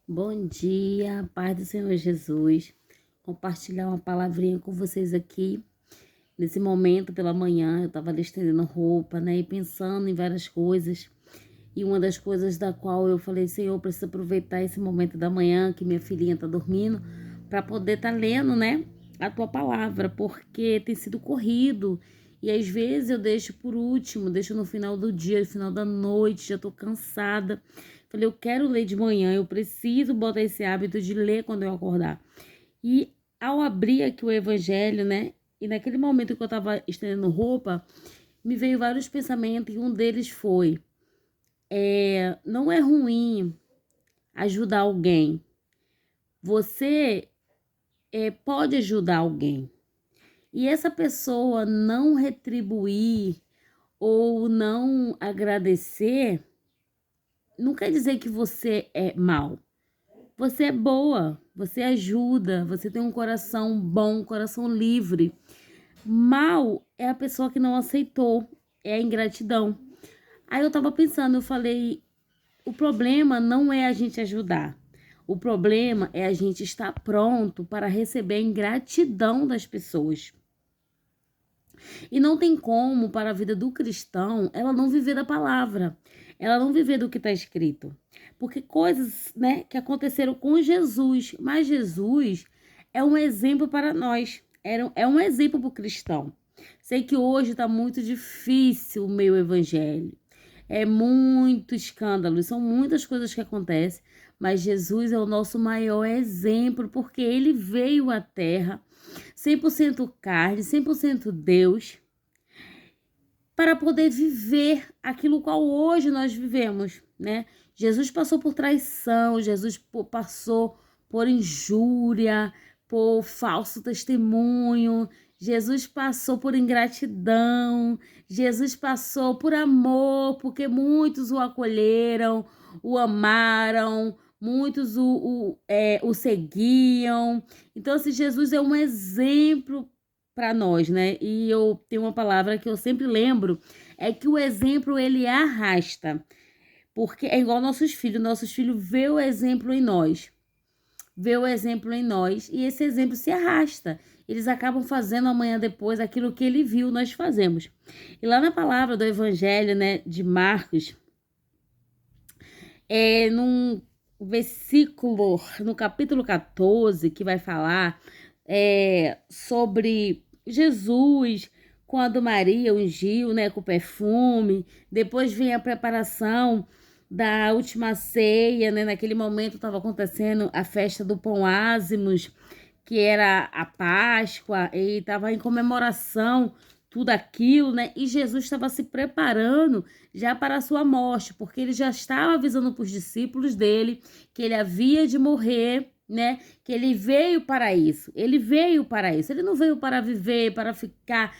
Bom dia, paz do Senhor Jesus. Compartilhar uma palavrinha com vocês aqui. Nesse momento, pela manhã, eu estava ali estendendo roupa, né? E pensando em várias coisas. E uma das coisas da qual eu falei, Senhor, eu preciso aproveitar esse momento da manhã que minha filhinha tá dormindo, para poder estar lendo, né? A tua palavra, porque tem sido corrido. E às vezes eu deixo por último, deixo no final do dia, no final da noite, já tô cansada. Falei, eu quero ler de manhã, eu preciso botar esse hábito de ler quando eu acordar. E ao abrir aqui o evangelho, né? E naquele momento que eu tava estendendo roupa, me veio vários pensamentos e um deles foi: não é ruim ajudar alguém. Você pode ajudar alguém. E essa pessoa não retribuir ou não agradecer, não quer dizer que você é mal. Você é boa, você ajuda, você tem um coração bom, um coração livre. Mal é a pessoa que não aceitou, é a ingratidão. Aí eu tava pensando, eu falei, o problema não é a gente ajudar. O problema é a gente estar pronto para receber a ingratidão das pessoas. E não tem como, para a vida do cristão, ela não viver da palavra, ela não viver do que está escrito. Porque coisas, né, que aconteceram com Jesus, mas Jesus é um exemplo para nós, é um exemplo para o cristão. Sei que hoje está muito difícil o meu evangelho, é muito escândalo, são muitas coisas que acontecem, mas Jesus é o nosso maior exemplo, porque ele veio à terra 100% carne, 100% Deus, para poder viver aquilo qual hoje nós vivemos, né? Jesus passou por traição, Jesus passou por injúria, por falso testemunho, Jesus passou por ingratidão, Jesus passou por amor, porque muitos o acolheram, o amaram, muitos o seguiam. Então, assim, Jesus é um exemplo para nós, né? E eu tenho uma palavra que eu sempre lembro, é que o exemplo ele arrasta, porque é igual nossos filhos vê o exemplo em nós, vê o exemplo em nós e esse exemplo se arrasta. Eles acabam fazendo amanhã depois aquilo que ele viu nós fazemos. E lá na palavra do Evangelho, né, de Marcos, num versículo, no capítulo 14, que vai falar sobre Jesus, quando Maria ungiu, né, com perfume. Depois vem a preparação da última ceia, né? Naquele momento estava acontecendo a festa do pão ázimos, que era a Páscoa, e estava em comemoração tudo aquilo, né? E Jesus estava se preparando já para a sua morte, porque ele já estava avisando para os discípulos dele que ele havia de morrer, né? Que ele veio para isso. Ele veio para isso. Ele não veio para viver, para ficar,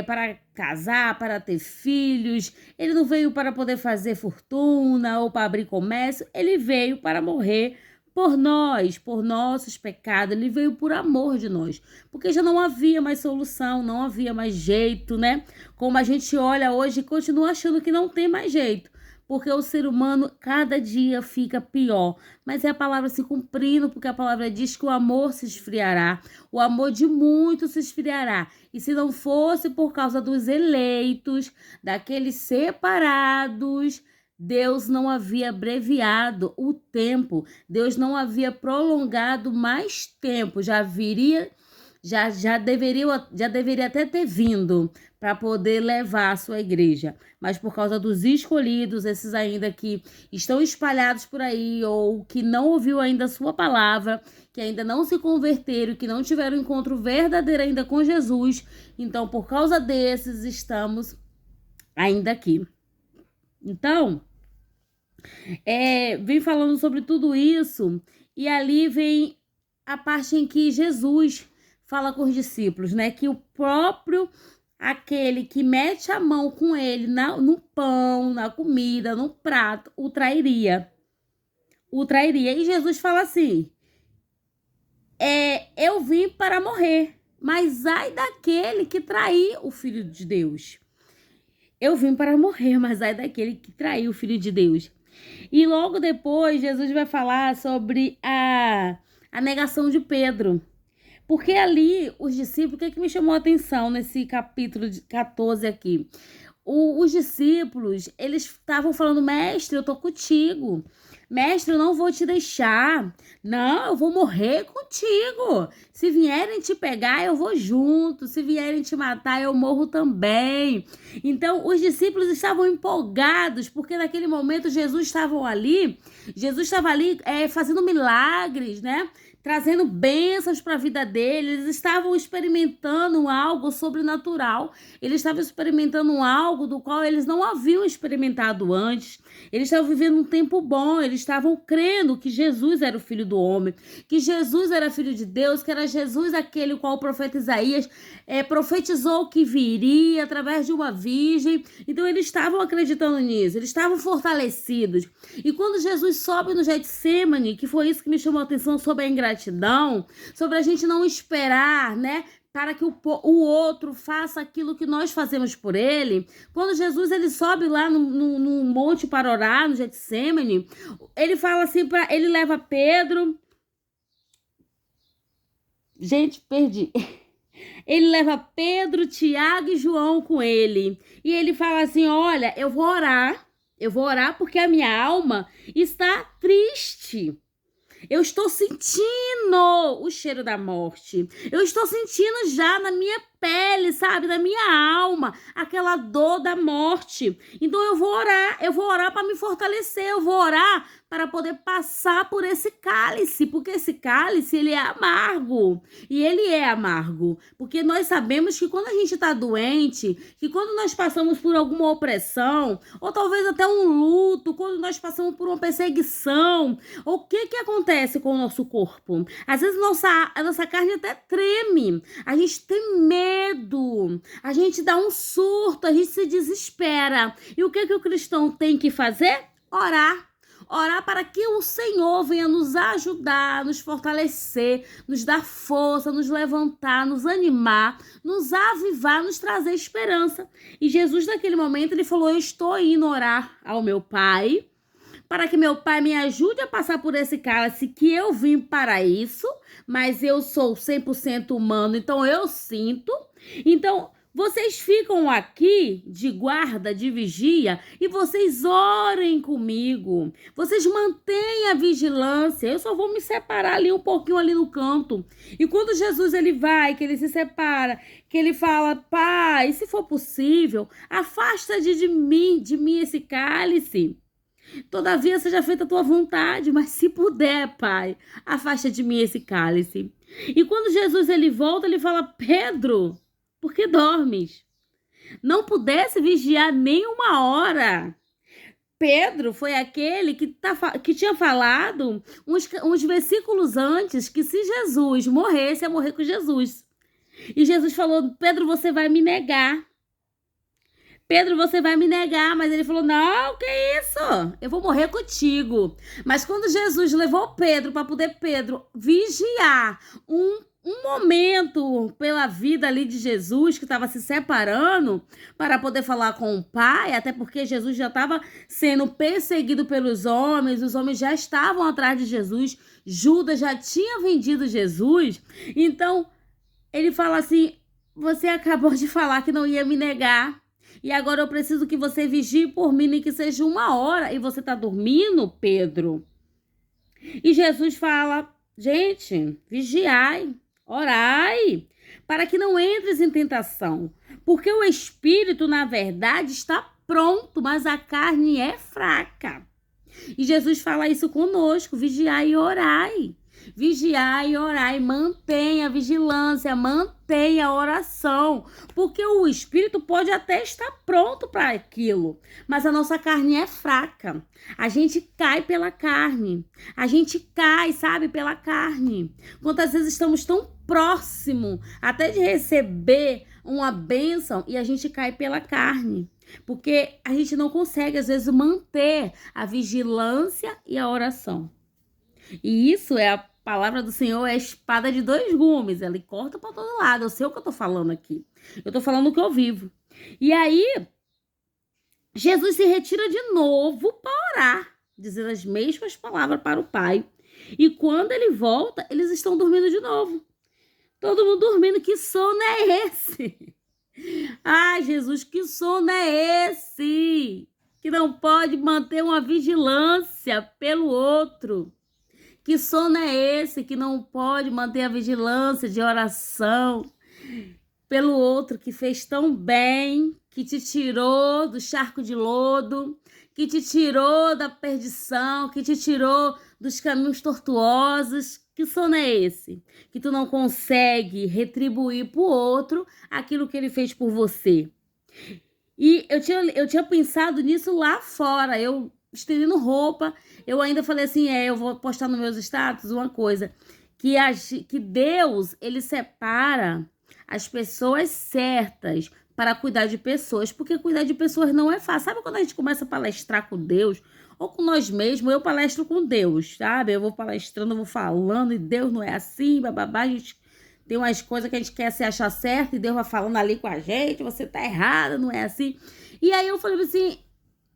para casar, para ter filhos. Ele não veio para poder fazer fortuna ou para abrir comércio. Ele veio para morrer por nós, por nossos pecados. Ele veio por amor de nós, porque já não havia mais solução, não havia mais jeito, né? Como a gente olha hoje e continua achando que não tem mais jeito, porque o ser humano cada dia fica pior. Mas é a palavra se cumprindo, porque a palavra diz que o amor se esfriará, o amor de muitos se esfriará. E se não fosse por causa dos eleitos, daqueles separados, Deus não havia abreviado o tempo, Deus não havia prolongado mais tempo, já deveria até ter vindo para poder levar a sua igreja, mas por causa dos escolhidos, esses ainda que estão espalhados por aí ou que não ouviu ainda a sua palavra, que ainda não se converteram, que não tiveram um encontro verdadeiro ainda com Jesus, então por causa desses estamos ainda aqui. Então, vem falando sobre tudo isso, e ali vem a parte em que Jesus fala com os discípulos, né? Que o próprio, aquele que mete a mão com ele no pão, na comida, no prato, o trairia. O trairia. E Jesus fala assim: eu vim para morrer, mas ai daquele que trair o Filho de Deus. Eu vim para morrer, mas ai daquele que traiu o Filho de Deus. E logo depois, Jesus vai falar sobre a negação de Pedro. Porque ali, os discípulos, o que é que me chamou a atenção nesse capítulo 14 aqui? Os discípulos, eles estavam falando, mestre, eu tô contigo. Mestre, eu não vou te deixar. Não, eu vou morrer contigo. Se vierem te pegar, eu vou junto. Se vierem te matar, eu morro também. Então, os discípulos estavam empolgados, porque naquele momento Jesus estava ali fazendo milagres, né? Trazendo bênçãos para a vida deles. Eles estavam experimentando algo sobrenatural. Eles estavam experimentando algo do qual eles não haviam experimentado antes. Eles estavam vivendo um tempo bom. Eles estavam crendo que Jesus era o Filho do Homem, que Jesus era Filho de Deus, que era Jesus aquele qual o profeta Isaías profetizou que viria através de uma virgem. Então eles estavam acreditando nisso. Eles estavam fortalecidos. E quando Jesus sobe no Getsemane, que foi isso que me chamou a atenção sobre a ingratidão, sobre a gente não esperar, né? Para que o outro faça aquilo que nós fazemos por ele. Quando Jesus ele sobe lá no monte para orar, no Getsemane, ele fala assim, ele leva Pedro. Gente, perdi. Ele leva Pedro, Tiago e João com ele. E ele fala assim, olha, eu vou orar porque a minha alma está triste. Eu estou sentindo o cheiro da morte. Eu estou sentindo já na minha pele, sabe? Na minha alma, aquela dor da morte. Então eu vou orar para me fortalecer. Eu vou orar para poder passar por esse cálice, porque esse cálice, ele é amargo. E ele é amargo, porque nós sabemos que quando a gente está doente, que quando nós passamos por alguma opressão, ou talvez até um luto, quando nós passamos por uma perseguição, o que acontece com o nosso corpo? Às vezes a nossa carne até treme, a gente tem medo, a gente dá um surto, a gente se desespera. E o que o cristão tem que fazer? Orar. Orar para que o Senhor venha nos ajudar, nos fortalecer, nos dar força, nos levantar, nos animar, nos avivar, nos trazer esperança. E Jesus, naquele momento, ele falou, eu estou indo orar ao meu Pai, para que meu Pai me ajude a passar por esse cálice, que eu vim para isso, mas eu sou 100% humano, então eu sinto. Então, vocês ficam aqui de guarda, de vigia, e vocês orem comigo. Vocês mantenham a vigilância. Eu só vou me separar ali um pouquinho ali no canto. E quando Jesus ele vai, que ele se separa, que ele fala, Pai, se for possível, afasta de mim esse cálice. Todavia seja feita a tua vontade, mas se puder, Pai, afasta de mim esse cálice. E quando Jesus ele volta, ele fala, Pedro, por que dormes? Não pudesse vigiar nem uma hora. Pedro foi aquele que tinha falado uns versículos antes que se Jesus morresse, ia morrer com Jesus. E Jesus falou, Pedro, você vai me negar. Pedro, você vai me negar. Mas ele falou, não, que isso? Eu vou morrer contigo. Mas quando Jesus levou Pedro para poder Pedro vigiar um momento pela vida ali de Jesus, que estava se separando para poder falar com o Pai, até porque Jesus já estava sendo perseguido pelos homens, os homens já estavam atrás de Jesus, Judas já tinha vendido Jesus. Então, ele fala assim, você acabou de falar que não ia me negar, e agora eu preciso que você vigie por mim, nem que seja uma hora, e você está dormindo, Pedro? E Jesus fala, gente, vigiai, orai, para que não entres em tentação, porque o espírito, na verdade, está pronto, mas a carne é fraca. E Jesus fala isso conosco, vigiai e orai. Vigiai e orai, mantenha a vigilância, mantenha a oração, porque o espírito pode até estar pronto para aquilo, mas a nossa carne é fraca. A gente cai pela carne, a gente cai, sabe, pela carne. Quantas vezes estamos tão próximo até de receber uma bênção e a gente cai pela carne, porque a gente não consegue às vezes manter a vigilância e a oração. E isso é a palavra do Senhor, é a espada de dois gumes. Ela corta para todo lado. Eu sei o que eu tô falando aqui. Eu tô falando o que eu vivo. E aí, Jesus se retira de novo para orar. dizendo as mesmas palavras para o pai. E quando ele volta, eles estão dormindo de novo. Todo mundo dormindo. Que sono é esse? Ai, Jesus, que sono é esse? Que não pode manter uma vigilância pelo outro. Que sono é esse que não pode manter a vigilância de oração pelo outro que fez tão bem, que te tirou do charco de lodo, que te tirou da perdição, que te tirou dos caminhos tortuosos? Que sono é esse? Que tu não consegue retribuir pro outro aquilo que ele fez por você. E eu tinha pensado nisso lá fora, eu estendendo roupa, eu ainda falei assim, eu vou postar nos meus status uma coisa, que Deus, ele separa as pessoas certas para cuidar de pessoas, porque cuidar de pessoas não é fácil. Sabe quando a gente começa a palestrar com Deus, ou com nós mesmos? Eu palestro com Deus, sabe? Eu vou palestrando, eu vou falando, e Deus não é assim, bababá, a gente tem umas coisas que a gente quer se achar certo, e Deus vai falando ali com a gente, você tá errada, não é assim. E aí eu falei assim,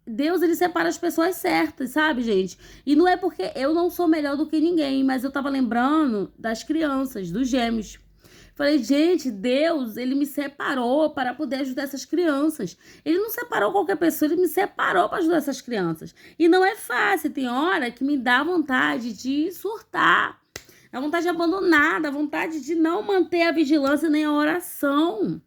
Deus, ele separa as pessoas certas, sabe, gente? E não é porque eu não sou melhor do que ninguém, mas eu tava lembrando das crianças, dos gêmeos. Falei, gente, Deus, ele me separou para poder ajudar essas crianças. Ele não separou qualquer pessoa, ele me separou para ajudar essas crianças. E não é fácil, tem hora que me dá vontade de surtar, dá vontade de abandonar, dá vontade de não manter a vigilância nem a oração.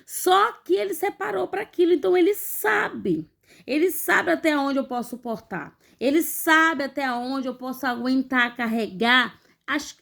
Só que ele separou para aquilo, então ele sabe. Ele sabe até onde eu posso suportar. Ele sabe até onde eu posso aguentar, carregar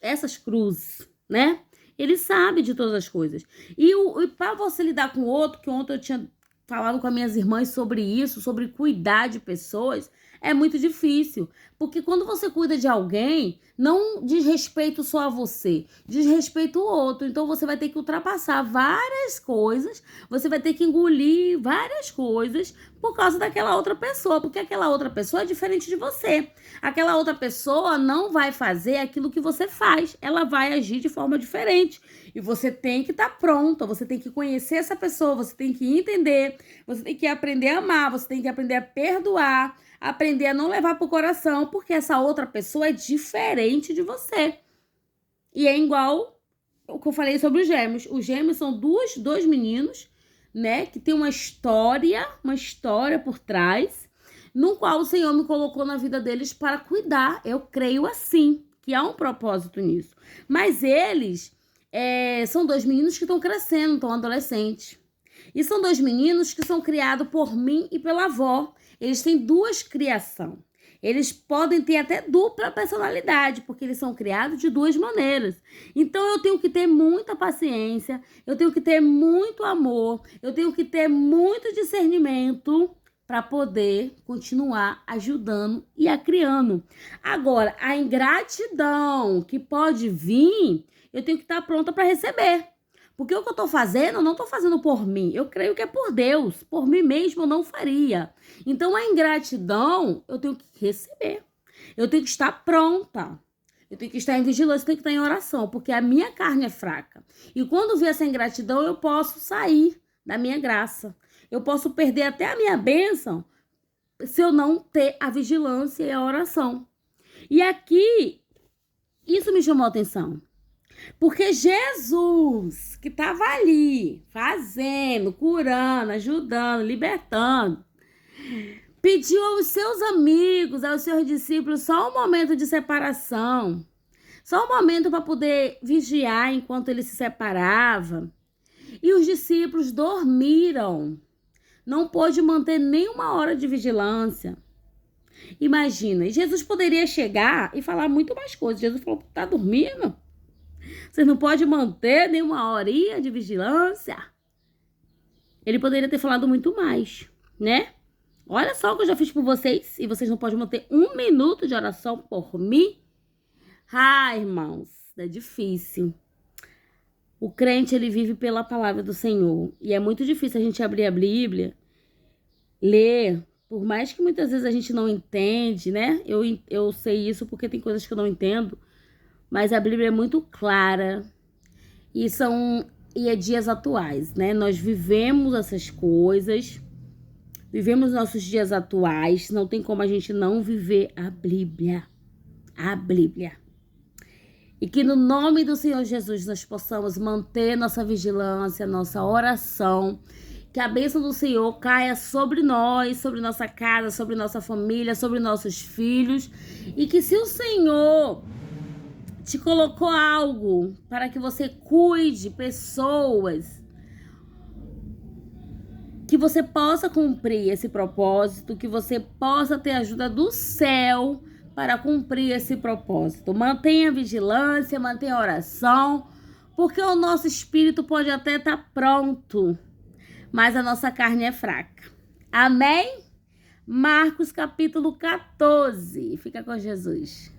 essas cruzes, né? Ele sabe de todas as coisas. E para você lidar com o outro, que ontem eu tinha falado com as minhas irmãs sobre isso, sobre cuidar de pessoas, é muito difícil. Porque quando você cuida de alguém, não diz respeito só a você, diz respeito ao outro. Então você vai ter que ultrapassar várias coisas, você vai ter que engolir várias coisas por causa daquela outra pessoa, porque aquela outra pessoa é diferente de você. Aquela outra pessoa não vai fazer aquilo que você faz, ela vai agir de forma diferente. E você tem que estar pronta, você tem que conhecer essa pessoa, você tem que entender, você tem que aprender a amar, você tem que aprender a perdoar, aprender a não levar pro coração, porque essa outra pessoa é diferente de você. E é igual o que eu falei sobre os gêmeos. Os gêmeos são dois meninos, né, que tem uma história por trás, no qual o Senhor me colocou na vida deles para cuidar. Eu creio assim, que há um propósito nisso. Mas eles são dois meninos que estão crescendo, estão adolescentes. E são dois meninos que são criados por mim e pela avó. Eles têm duas criações. Eles podem ter até dupla personalidade, porque eles são criados de duas maneiras. Então eu tenho que ter muita paciência, eu tenho que ter muito amor, eu tenho que ter muito discernimento para poder continuar ajudando e criando. Agora, a ingratidão que pode vir, eu tenho que estar pronta para receber. Porque o que eu estou fazendo, eu não estou fazendo por mim. Eu creio que é por Deus. Por mim mesmo eu não faria. Então, a ingratidão, eu tenho que receber. Eu tenho que estar pronta. Eu tenho que estar em vigilância, eu tenho que estar em oração. Porque a minha carne é fraca. E quando vier essa ingratidão, eu posso sair da minha graça. Eu posso perder até a minha bênção se eu não ter a vigilância e a oração. E aqui, isso me chamou a atenção. Porque Jesus, que estava ali, fazendo, curando, ajudando, libertando, pediu aos seus amigos, aos seus discípulos, só um momento de separação, só um momento para poder vigiar enquanto ele se separava. E os discípulos dormiram, não pôde manter nenhuma hora de vigilância. Imagina, Jesus poderia chegar e falar muito mais coisas. Jesus falou, tá dormindo? Você não pode manter nenhuma horinha de vigilância? Ele poderia ter falado muito mais, né? Olha só o que eu já fiz por vocês. E vocês não podem manter um minuto de oração por mim? Ah, irmãos, é difícil. O crente, ele vive pela palavra do Senhor. E é muito difícil a gente abrir a Bíblia, ler. Por mais que muitas vezes a gente não entende, né? Eu sei isso porque tem coisas que eu não entendo. Mas a Bíblia é muito clara e é dias atuais, né? Nós vivemos essas coisas, Vivemos nossos dias atuais, não tem como a gente não viver a Bíblia. A Bíblia. E que no nome do Senhor Jesus nós possamos manter nossa vigilância, nossa oração. Que a bênção do Senhor caia sobre nós, sobre nossa casa, sobre nossa família, sobre nossos filhos. E que se o Senhor te colocou algo para que você cuide pessoas, que você possa cumprir esse propósito, que você possa ter a ajuda do céu para cumprir esse propósito. Mantenha a vigilância, mantenha a oração, porque o nosso espírito pode até estar pronto, mas a nossa carne é fraca. Amém? Marcos capítulo 14. Fica com Jesus.